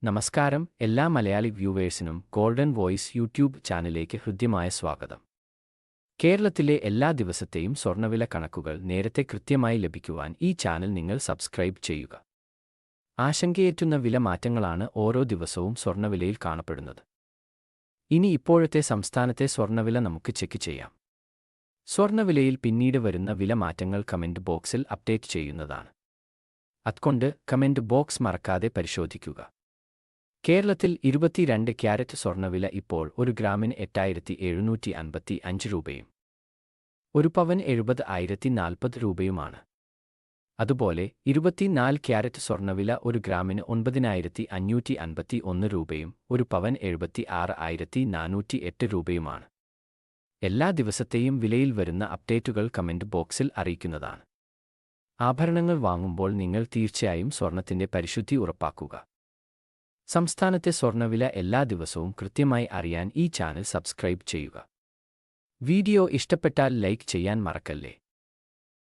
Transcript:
നമസ്കാരം എല്ലാ Malayali വ്യൂവേഴ്സിനും golden voice YouTube ചാനലിലേക്ക് ഹൃദ്യമായ സ്വാഗതം. കേരളത്തിലെ എല്ലാ ദിവസത്തെയും സ്വർണ്ണവില കണക്കുകൾ നേരത്തെ കൃത്യമായി ലഭിക്കുവാൻ ഈ ചാനൽ നിങ്ങൾ സബ്സ്ക്രൈബ് ചെയ്യുക. ആശങ്കയേറ്റുന്ന വില മാറ്റങ്ങളാണ് ഓരോ ദിവസവും സ്വർണ്ണവിലയിൽ കാണപ്പെടുന്നത്. ഇനി ഇപ്പോഴത്തെ സംസ്ഥാനത്തെ സ്വർണ്ണവില നമുക്ക് ചെക്ക് ചെയ്യാം. സ്വർണ്ണവിലയിൽ പിന്നീട് വരുന്ന വില മാറ്റങ്ങൾ കമന്റ് ബോക്സിൽ അപ്ഡേറ്റ് ചെയ്യുന്നതാണ്. അതുകൊണ്ട് കമന്റ് ബോക്സ് മറക്കാതെ പരിശോധിക്കുക. കേരളത്തിൽ 22 ക്യാരറ്റ് സ്വർണ്ണവില ഇപ്പോൾ ഒരു ഗ്രാമിന് 8,755 രൂപയും ഒരു പവൻ 70,040 രൂപയുമാണ്. അതുപോലെ 24 ക്യാരറ്റ് സ്വർണ്ണവില ഒരു ഗ്രാമിന് 9,551 രൂപയും ഒരു പവൻ 76,408 രൂപയുമാണ്. എല്ലാ ദിവസത്തെയും വിലയിൽ വരുന്ന അപ്ഡേറ്റുകൾ കമന്റ് ബോക്സിൽ അറിയിക്കുന്നതാണ്. ആഭരണങ്ങൾ വാങ്ങുമ്പോൾ നിങ്ങൾ തീർച്ചയായും സ്വർണത്തിന്റെ പരിശുദ്ധി ഉറപ്പാക്കുക. സംസ്ഥാനത്തെ സ്വർണ്ണവില എല്ലാ ദിവസവും കൃത്യമായി അറിയാൻ ഈ ചാനൽ സബ്സ്ക്രൈബ് ചെയ്യുക. വീഡിയോ ഇഷ്ടപ്പെട്ടാൽ ലൈക്ക് ചെയ്യാൻ മറക്കല്ലേ.